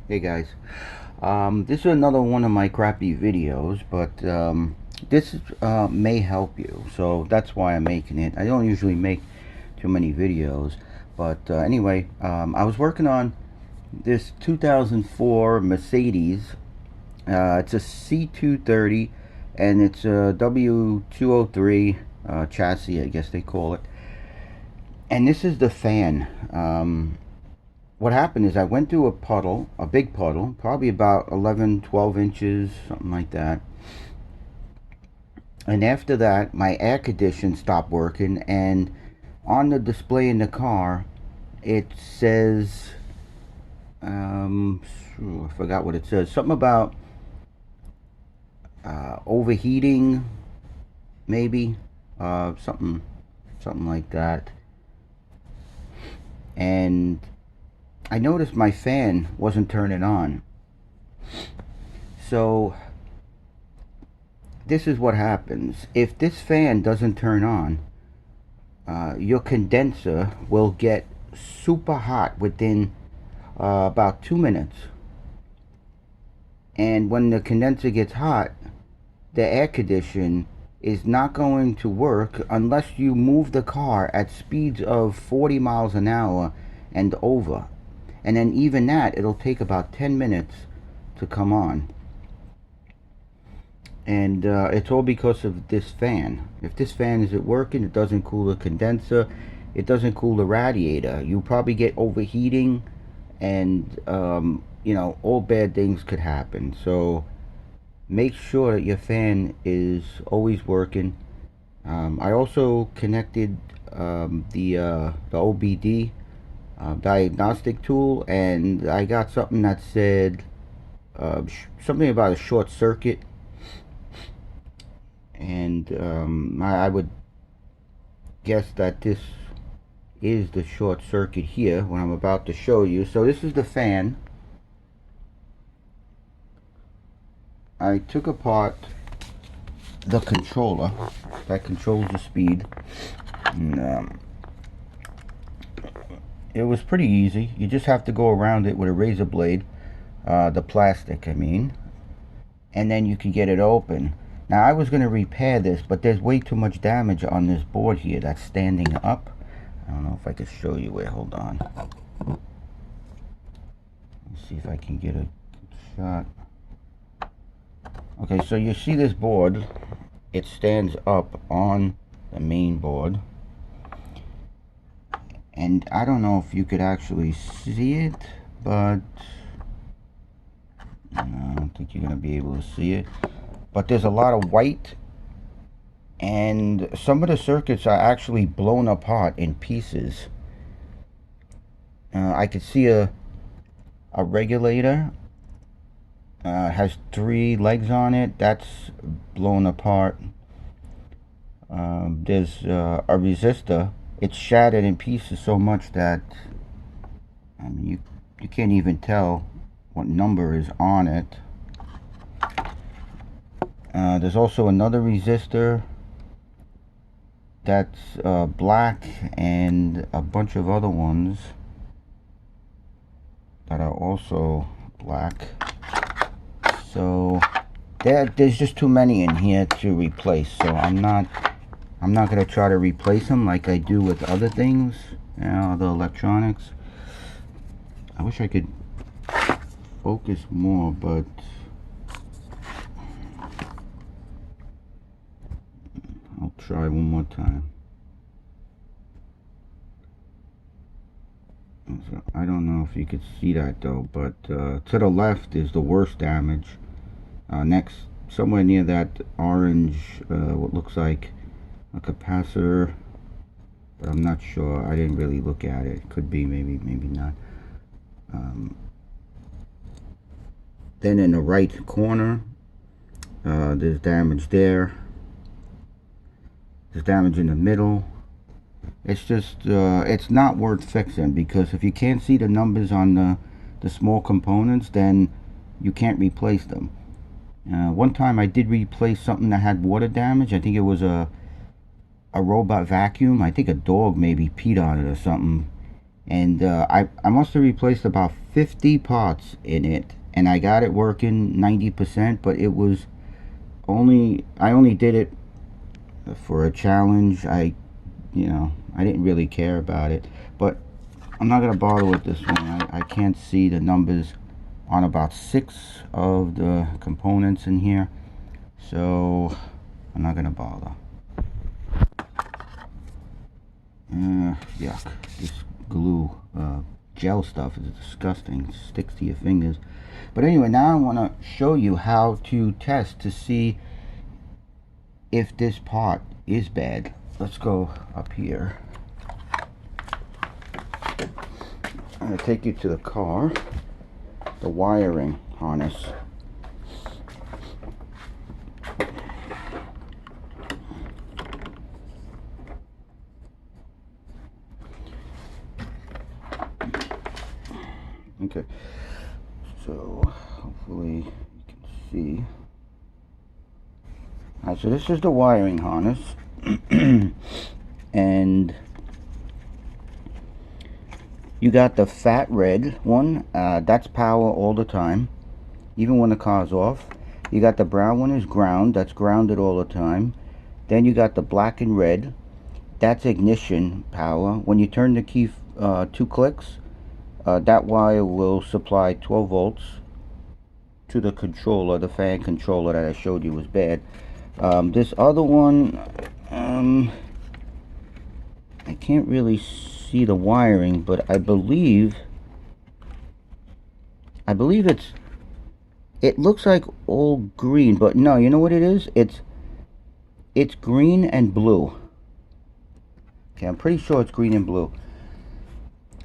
Hey guys, this is another one of my crappy videos, but this may help you, so that's why I'm making it. I don't usually make too many videos, but anyway, I was working on this 2004 Mercedes. It's a C230, and it's a w203 chassis, I guess they call it. And this is the fan. What happened is I went through a puddle, a big puddle, probably about 11, 12 inches, something like that. And after that, my air condition stopped working, and on the display in the car, it says, I forgot what it says. Something about overheating, maybe, something like that. And I noticed my fan wasn't turning on. So this is what happens. If this fan doesn't turn on, your condenser will get super hot within about 2 minutes. And when the condenser gets hot, the air condition is not going to work unless you move the car at speeds of 40 miles an hour and over. And then even that, it'll take about 10 minutes to come on. And it's all because of this fan. If this fan isn't working, it doesn't cool the condenser, it doesn't cool the radiator. You probably get overheating, and all bad things could happen. So make sure that your fan is always working. I also connected the OBD diagnostic tool, and I got something that said something about a short circuit. And I would guess that this is the short circuit here, what I'm about to show you. So this is the fan. I took apart the controller that controls the speed, and it was pretty easy. You just have to go around it with a razor blade, the plastic I mean, and then you can get it open. Now I was going to repair this, but there's way too much damage on this board here that's standing up. I don't know if I can show you it. Hold on. Let's see if I can get a shot. Okay, so you see this board. It stands up on the main board. And I don't know if you could actually see it, but I don't think you're going to be able to see it. But there's a lot of white, and some of the circuits are actually blown apart in pieces. I could see a regulator. Has 3 legs on it. That's blown apart. There's a resistor. It's shattered in pieces so much that I mean you can't even tell what number is on it. There's also another resistor that's black, and a bunch of other ones that are also black. So there's just too many in here to replace. So I'm not gonna try to replace them like I do with other things, other electronics. I wish I could focus more, but I'll try one more time. So I don't know if you could see that though, but to the left is the worst damage. Next, somewhere near that orange, what looks like a capacitor, but I'm not sure. I didn't really look at it. Could be, maybe not. Then in the right corner, there's damage there. There's damage in the middle. It's just, it's not worth fixing, because if you can't see the numbers on the small components, then you can't replace them. One time I did replace something that had water damage. I think it was a robot vacuum. I think a dog maybe peed on it or something, and I must have replaced about 50 parts in it, and I got it working 90%, but it was I only did it for a challenge. I didn't really care about it, but I'm not gonna bother with this one. I can't see the numbers on about 6 of the components in here, so I'm not gonna bother. Yuck. This glue gel stuff is disgusting. It sticks to your fingers. But anyway, now I want to show you how to test to see if this part is bad. Let's go up here. I'm going to take you to the car, the wiring harness. Okay, so hopefully you can see. Alright, so this is the wiring harness. And you got the fat red one, that's power all the time, even when the car's off. You got the brown one is ground, that's grounded all the time. Then you got the black and red, that's ignition power. When you turn the key 2 clicks, that wire will supply 12 volts to the controller, the fan controller that I showed you was bad. This other one, I can't really see the wiring, but I believe it looks like all green, but no, you know what it is? It's green and blue. Okay, I'm pretty sure it's green and blue.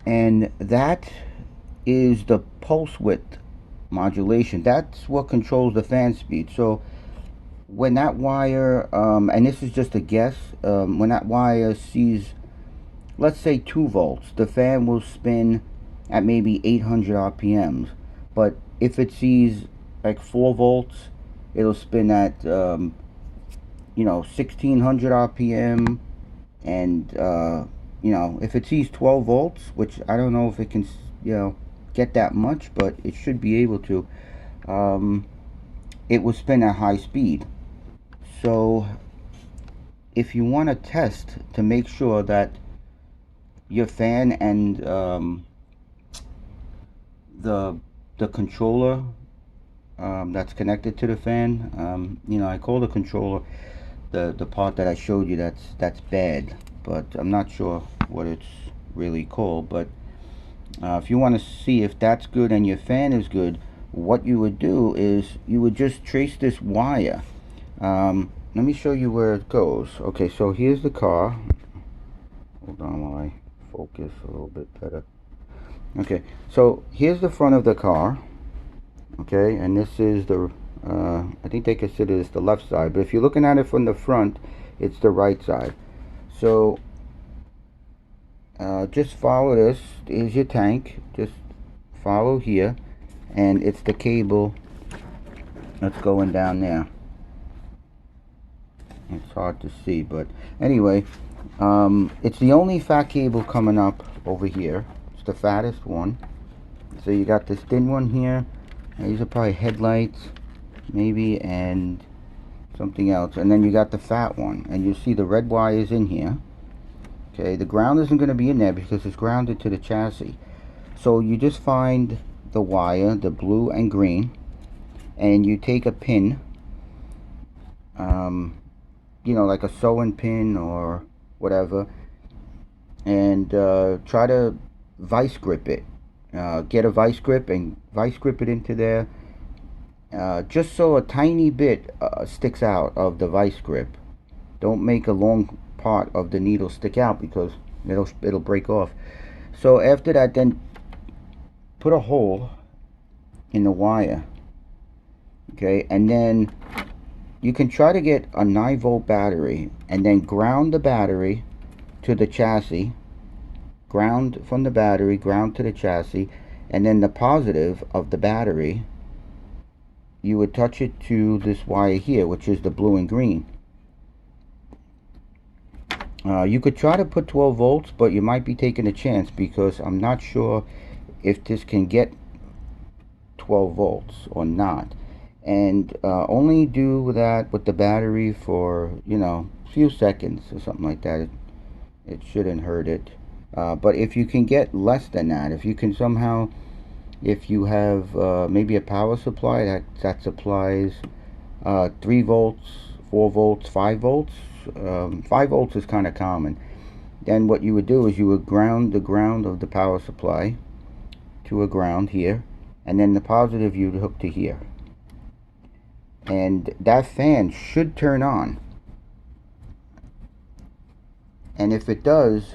And that is the pulse width modulation. That's what controls the fan speed. So when that wire, and this is just a guess, when that wire sees, let's say 2 volts, the fan will spin at maybe 800 RPMs. But if it sees like 4 volts, it'll spin at 1600 RPM. And if it sees 12 volts, which I don't know if it can get that much, but it should be able to, it will spin at high speed. So if you want to test to make sure that your fan and the controller that's connected to the fan, I call the controller the part that I showed you that's bad, but I'm not sure what it's really called. But if you want to see if that's good and your fan is good, what you would do is you would just trace this wire. Let me show you where it goes. Okay, so here's the car. Hold on while I focus a little bit better. Okay, so here's the front of the car. Okay, and this is the I think they consider this the left side, but if you're looking at it from the front, it's the right side. So just follow this. Here's your tank. Just follow here, and it's the cable that's going down there. It's hard to see, but anyway, it's the only fat cable coming up over here. It's the fattest one. So you got this thin one here. These are probably headlights, maybe, and something else. And then you got the fat one, and you see the red wires in here. Okay, the ground isn't going to be in there because it's grounded to the chassis. So you just find the wire, the blue and green, and you take a pin, like a sewing pin or whatever, and try to vice grip it. Get a vice grip and vice grip it into there, just so a tiny bit sticks out of the vice grip. Don't make a long part of the needle stick out because it'll break off. So after that, then put a hole in the wire. Okay, and then you can try to get a 9-volt battery and then ground the battery to the chassis. Ground from the battery, ground to the chassis, and then the positive of the battery, you would touch it to this wire here, which is the blue and green. You could try to put 12 volts, but you might be taking a chance because I'm not sure if this can get 12 volts or not. And only do that with the battery for, you know, a few seconds or something like that. It shouldn't hurt it. But if you can get less than that, if you can somehow, if you have maybe a power supply that supplies 3 volts, 4 volts, 5 volts. 5 volts is kind of common. Then what you would do is you would ground the ground of the power supply to a ground here, and then the positive you'd hook to here. And that fan should turn on. And if it does,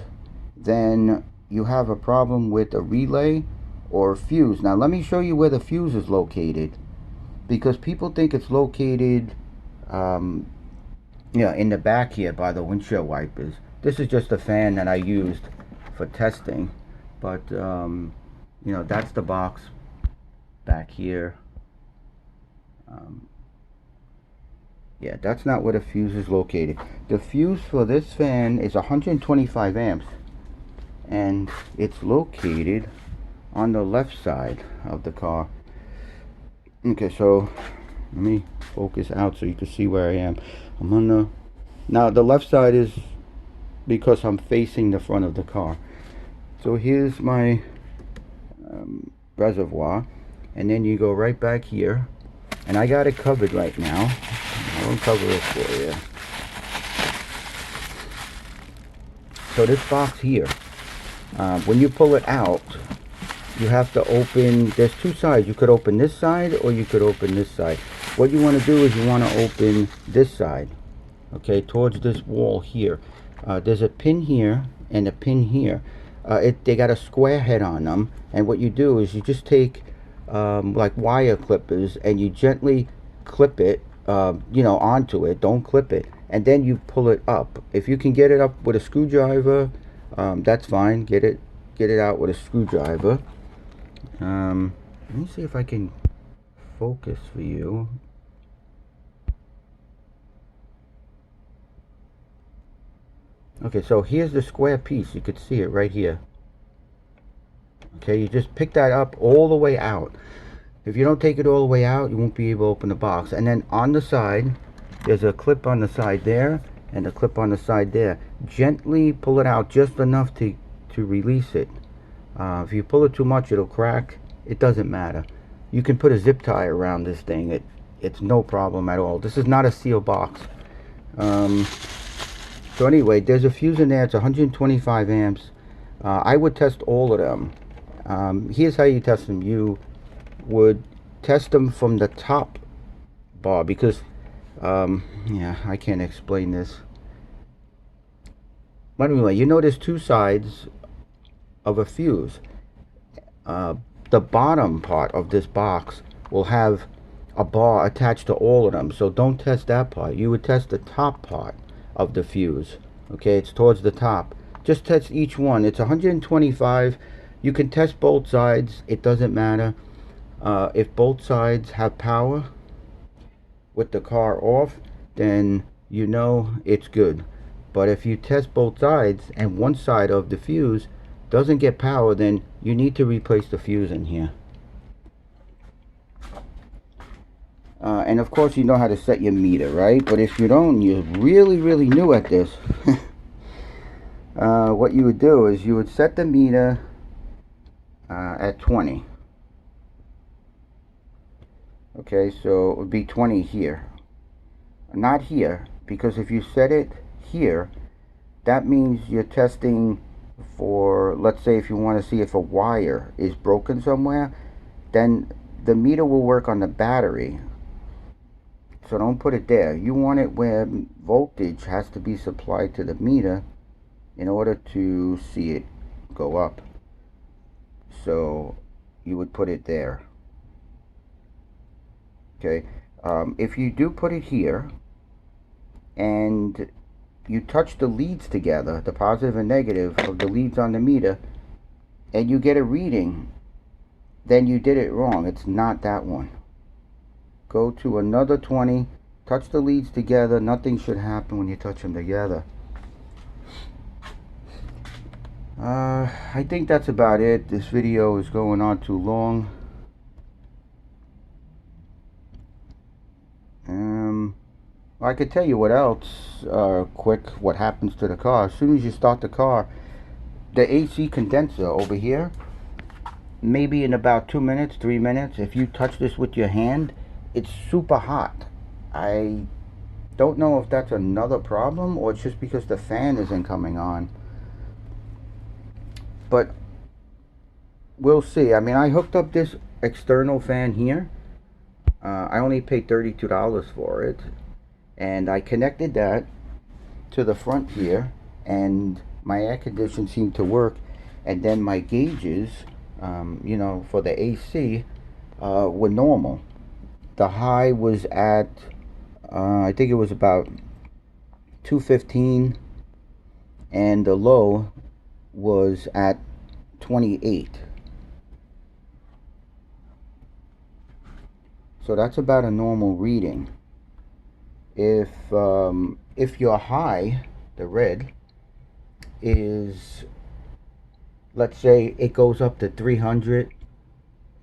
then you have a problem with a relay or a fuse. Now let me show you where the fuse is located, because people think it's located yeah, in the back here by the windshield wipers. This is just a fan that I used for testing, but you know, that's the box back here. Yeah, that's not where the fuse is located. The fuse for this fan is 125 amps, and it's located on the left side of the car. Okay, so let me focus out so you can see where I am. I'm on the, now the left side is because I'm facing the front of the car. So here's my reservoir, and then you go right back here, and I got it covered right now. I won't cover it for you. So this box here, when you pull it out, you have to open, there's two sides. You could open this side or you could open this side. What you want to do is you want to open this side, okay, towards this wall here. There's a pin here and a pin here. They got a square head on them, and what you do is you just take like wire clippers and you gently clip it, you know, onto it. Don't clip it, and then you pull it up. If you can get it up with a screwdriver, that's fine. Get it out with a screwdriver. Let me see if I can focus for you. Okay, so here's the square piece. You could see it right here. Okay, you just pick that up all the way out. If you don't take it all the way out, you won't be able to open the box. And then on the side, there's a clip on the side there and a clip on the side there. Gently pull it out just enough to release it. If you pull it too much, it'll crack. It doesn't matter. You can put a zip tie around this thing. It's no problem at all. This is not a sealed box. So anyway, there's a fuse in there. It's 125 amps. I would test all of them. Here's how you test them. You would test them from the top bar, because yeah, I can't explain this. But anyway, you know there's two sides of a fuse. The bottom part of this box will have a bar attached to all of them, so don't test that part. You would test the top part of the fuse. Okay, it's towards the top. Just test each one. It's 125. You can test both sides. It doesn't matter. If both sides have power with the car off, then you know it's good. But if you test both sides and one side of the fuse doesn't get power, then you need to replace the fuse in here. And of course you know how to set your meter, right? But if you don't, you're really new at this. What you would do is you would set the meter at 20. Okay, so it would be 20 here. Not here, because if you set it here, that means you're testing for, let's say if you want to see if a wire is broken somewhere, then the meter will work on the battery. So don't put it there. You want it where voltage has to be supplied to the meter in order to see it go up. So you would put it there. Okay, if you do put it here and you touch the leads together, the positive and negative of the leads on the meter, and you get a reading, then you did it wrong. It's not that one. Go to another 20, touch the leads together. Nothing should happen when you touch them together. I think that's about it. This video is going on too long. I could tell you what else, quick, what happens to the car. As soon as you start the car, the AC condenser over here, maybe in about 2 minutes, 3 minutes, if you touch this with your hand, it's super hot. I don't know if that's another problem or it's just because the fan isn't coming on. But we'll see. I mean, I hooked up this external fan here. I only paid $32 for it. And I connected that to the front here. And my air conditioner seemed to work. And then my gauges, you know, for the AC, were normal. The high was at, I think it was about 215. And the low was at 28. So that's about a normal reading. If your high, the red, is, let's say it goes up to 300,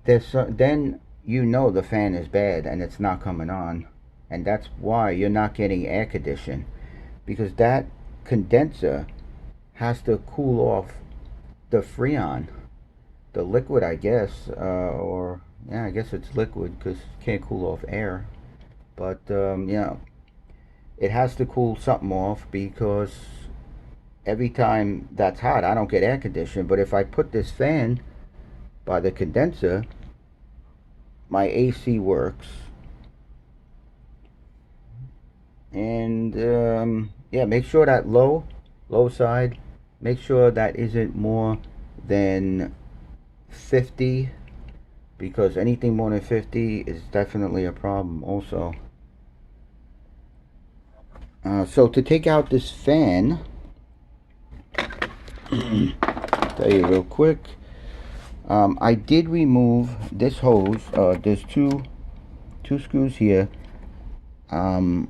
then you know the fan is bad and it's not coming on, and that's why you're not getting air conditioning, because that condenser has to cool off the freon, the liquid, I guess, or yeah, I guess it's liquid because it can't cool off air. But yeah, it has to cool something off, because every time that's hot, I don't get air conditioning. But if I put this fan by the condenser, my AC works. And yeah, make sure that low side, make sure that isn't more than 50, because anything more than 50 is definitely a problem also. So to take out this fan, tell you real quick, I did remove this hose. There's two screws here. I'm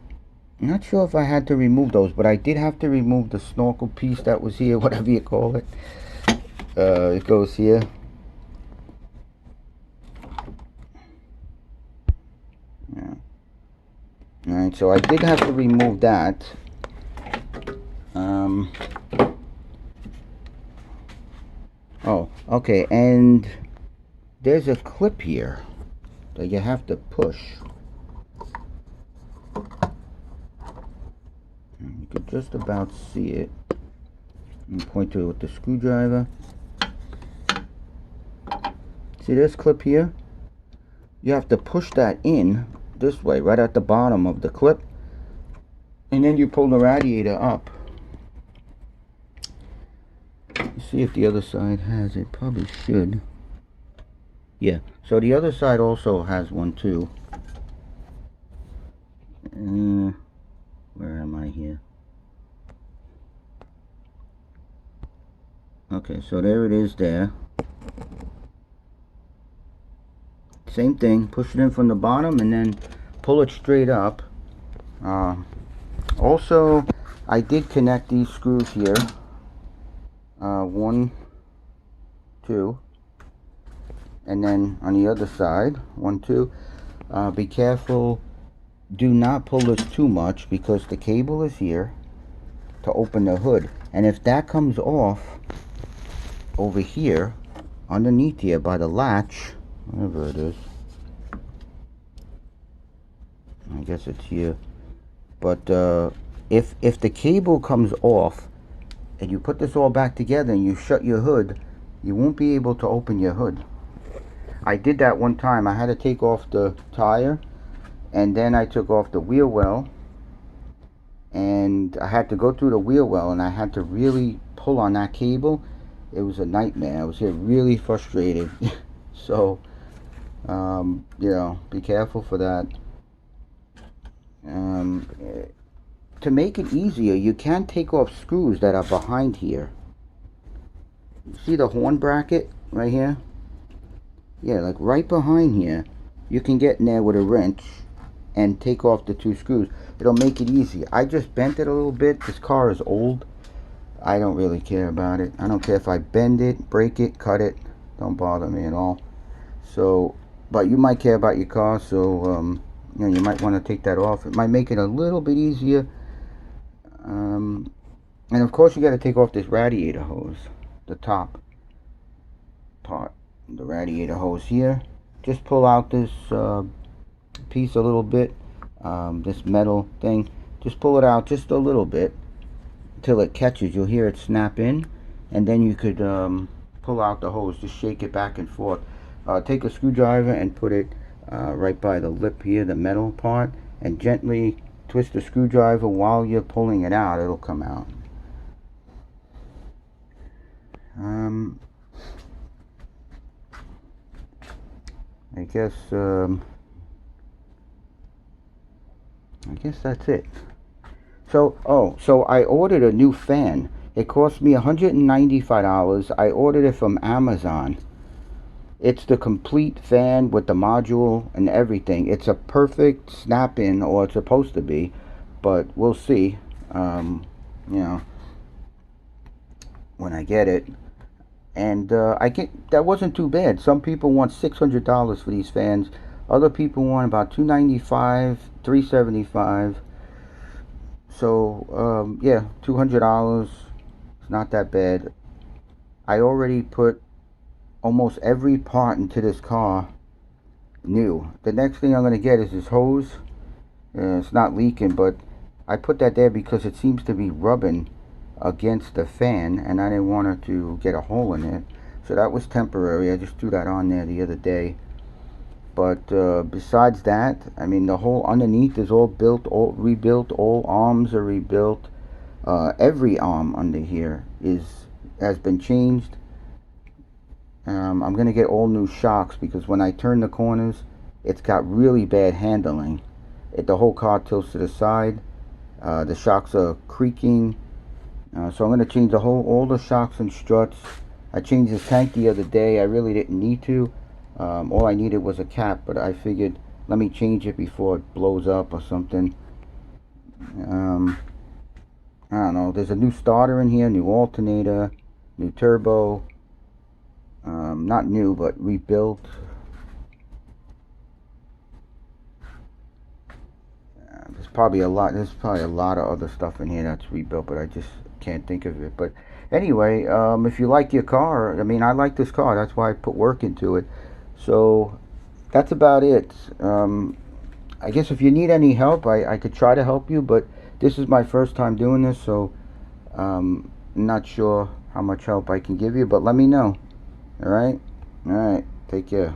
not sure if I had to remove those, but I did have to remove the snorkel piece that was here, whatever you call it. It goes here. Yeah. Alright, so I did have to remove that. Oh, okay, and there's a clip here that you have to push. You could just about see it. And point to it with the screwdriver. See this clip here? You have to push that in this way, right at the bottom of the clip, and then you pull the radiator up. Let's see if the other side has it. Probably should. Yeah, so the other side also has one too. Where am I here? Okay, so there it is there. Same thing, push it in from the bottom and then pull it straight up. Also, I did connect these screws here. 1, 2, and then on the other side, 1, 2. Be careful, do not pull this too much, because the cable is here to open the hood, and if that comes off over here underneath here by the latch, whatever it is, I guess it's here, but if the cable comes off and you put this all back together and you shut your hood, you won't be able to open your hood. I did that one time. I had to take off the tire, and then I took off the wheel well, and I had to go through the wheel well, and I had to really pull on that cable. It was a nightmare. I was here really frustrated. So you know, be careful for that. To make it easier, you can take off screws that are behind here. See the horn bracket right here? Yeah, like right behind here. You can get in there with a wrench and take off the 2 screws. It'll make it easy. I just bent it a little bit. This car is old. I don't really care about it. I don't care if I bend it, break it, cut it. Don't bother me at all. So, but you might care about your car, so you know, you might want to take that off. It might make it a little bit easier. And of course, you got to take off this radiator hose, the top part, the radiator hose here. Just pull out this piece a little bit, this metal thing. Just pull it out just a little bit until it catches. You'll hear it snap in, and then you could pull out the hose. Just shake it back and forth. Take a screwdriver and put it right by the lip here, the metal part, and gently twist the screwdriver while you're pulling it out. It'll come out. I guess that's it. So I ordered a new fan. It cost me $195. I ordered it from Amazon. It's the complete fan with the module and everything. It's a perfect snap-in, or it's supposed to be, but we'll see. You know, when I get it. And that wasn't too bad. Some people want $600 for these fans. Other people want about $295, $375. So yeah, $200. It's not that bad. I already put almost every part into this car new. The next thing I'm going to get is this hose. It's not leaking, but I put that there because it seems to be rubbing against the fan, and I didn't want it to get a hole in it. So that was temporary. I just threw that on there the other day. But besides that, I mean, the whole underneath is all built, all rebuilt. All arms are rebuilt. Every arm under here has been changed. I'm gonna get all new shocks because when I turn the corners, it's got really bad handling. The whole car tilts to the side. The shocks are creaking. So I'm gonna change all the shocks and struts. I changed this tank the other day. I really didn't need to. All I needed was a cap, but I figured let me change it before it blows up or something. I don't know. There's a new starter in here, new alternator, new turbo. Not new, but rebuilt. There's probably a lot of other stuff in here that's rebuilt, but I just can't think of it. But anyway, if you like your car, I mean, I like this car. That's why I put work into it. So that's about it. I guess if you need any help, I could try to help you, but this is my first time doing this, so I'm not sure how much help I can give you, but let me know. Alright? Alright. Take care.